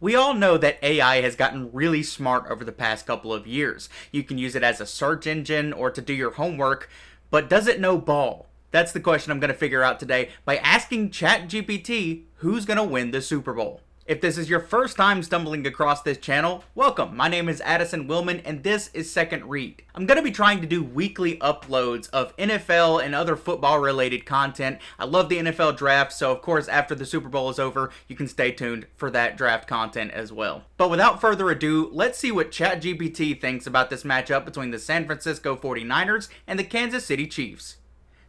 We all know that AI has gotten really smart over the past couple of years. You can use it as a search engine or to do your homework, but does it know ball? That's the question I'm going to figure out today by asking ChatGPT who's going to win the Super Bowl. If this is your first time stumbling across this channel, welcome. My name is Addison Willman and this is Second Read. I'm going to be trying to do weekly uploads of NFL and other football related content. I love the NFL draft, so of course after the Super Bowl is over, you can stay tuned for that draft content as well. But without further ado, let's see what ChatGPT thinks about this matchup between the San Francisco 49ers and the Kansas City Chiefs.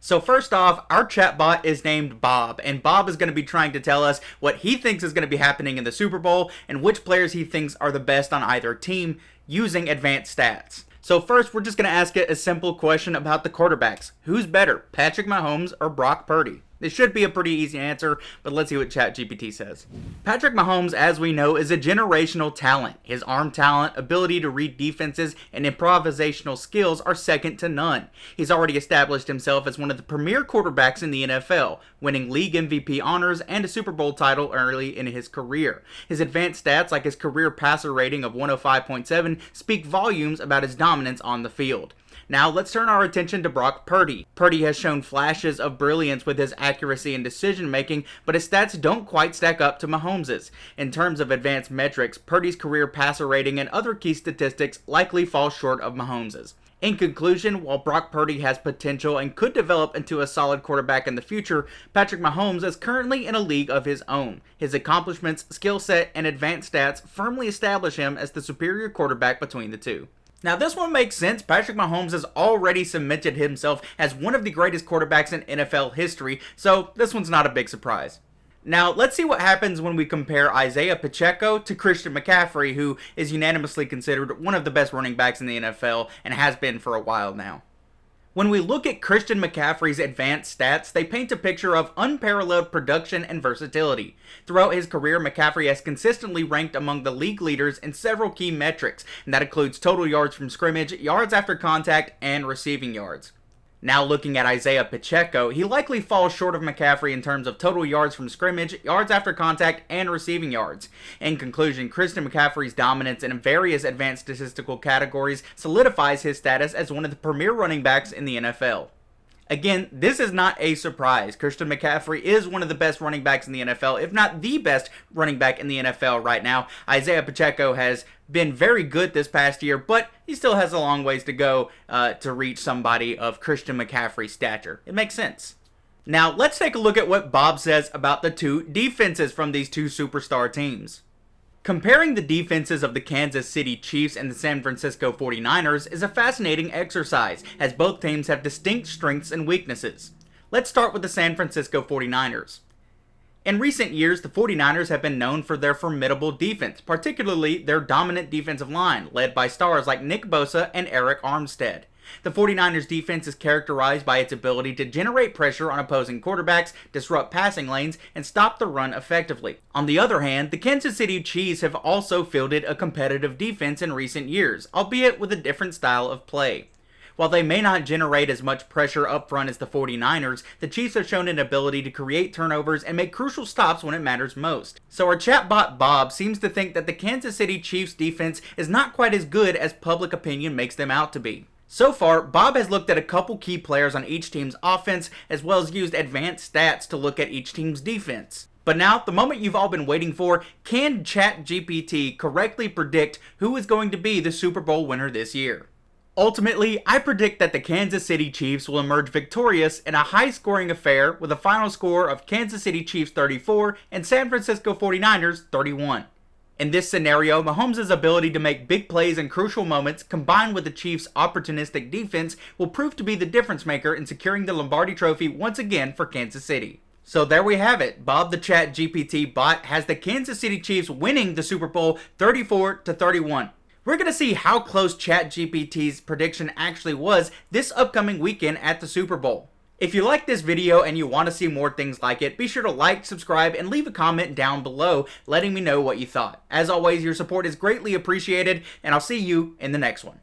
So first off, our chatbot is named Bob, and Bob is going to be trying to tell us what he thinks is going to be happening in the Super Bowl and which players he thinks are the best on either team using advanced stats. So first, we're just going to ask it a simple question about the quarterbacks. Who's better, Patrick Mahomes or Brock Purdy? This should be a pretty easy answer, but let's see what ChatGPT says. Patrick Mahomes, as we know, is a generational talent. His arm talent, ability to read defenses, and improvisational skills are second to none. He's already established himself as one of the premier quarterbacks in the NFL, winning league MVP honors and a Super Bowl title early in his career. His advanced stats, like his career passer rating of 105.7, speak volumes about his dominance on the field. Now let's turn our attention to Brock Purdy. Purdy has shown flashes of brilliance with his accuracy and decision making, but his stats don't quite stack up to Mahomes's. In terms of advanced metrics, Purdy's career passer rating and other key statistics likely fall short of Mahomes's. In conclusion, while Brock Purdy has potential and could develop into a solid quarterback in the future, Patrick Mahomes is currently in a league of his own. His accomplishments, skill set, and advanced stats firmly establish him as the superior quarterback between the two. Now this one makes sense. Patrick Mahomes has already cemented himself as one of the greatest quarterbacks in NFL history, so this one's not a big surprise. Now let's see what happens when we compare Isaiah Pacheco to Christian McCaffrey, who is unanimously considered one of the best running backs in the NFL and has been for a while now. When we look at Christian McCaffrey's advanced stats, they paint a picture of unparalleled production and versatility. Throughout his career, McCaffrey has consistently ranked among the league leaders in several key metrics, and that includes total yards from scrimmage, yards after contact, and receiving yards. Now looking at Isaiah Pacheco, he likely falls short of McCaffrey in terms of total yards from scrimmage, yards after contact, and receiving yards. In conclusion, Christian McCaffrey's dominance in various advanced statistical categories solidifies his status as one of the premier running backs in the NFL. Again, this is not a surprise. Christian McCaffrey is one of the best running backs in the NFL, if not the best running back in the NFL right now. Isaiah Pacheco has been very good this past year, but he still has a long ways to go to reach somebody of Christian McCaffrey's stature. It makes sense. Now, let's take a look at what Bob says about the two defenses from these two superstar teams. Comparing the defenses of the Kansas City Chiefs and the San Francisco 49ers is a fascinating exercise, as both teams have distinct strengths and weaknesses. Let's start with the San Francisco 49ers. In recent years, the 49ers have been known for their formidable defense, particularly their dominant defensive line, led by stars like Nick Bosa and Eric Armstead. The 49ers defense is characterized by its ability to generate pressure on opposing quarterbacks, disrupt passing lanes, and stop the run effectively. On the other hand, the Kansas City Chiefs have also fielded a competitive defense in recent years, albeit with a different style of play. While they may not generate as much pressure up front as the 49ers, the Chiefs have shown an ability to create turnovers and make crucial stops when it matters most. So our chatbot Bob seems to think that the Kansas City Chiefs defense is not quite as good as public opinion makes them out to be. So far, Bob has looked at a couple key players on each team's offense, as well as used advanced stats to look at each team's defense. But now, the moment you've all been waiting for, can ChatGPT correctly predict who is going to be the Super Bowl winner this year? Ultimately, I predict that the Kansas City Chiefs will emerge victorious in a high-scoring affair with a final score of Kansas City Chiefs 34 and San Francisco 49ers 31. In this scenario, Mahomes' ability to make big plays in crucial moments, combined with the Chiefs' opportunistic defense, will prove to be the difference maker in securing the Lombardi Trophy once again for Kansas City. So there we have it. Bob the ChatGPT bot has the Kansas City Chiefs winning the Super Bowl 34-31. We're going to see how close ChatGPT's prediction actually was this upcoming weekend at the Super Bowl. If you like this video and you want to see more things like it, be sure to like, subscribe, and leave a comment down below letting me know what you thought. As always, your support is greatly appreciated, and I'll see you in the next one.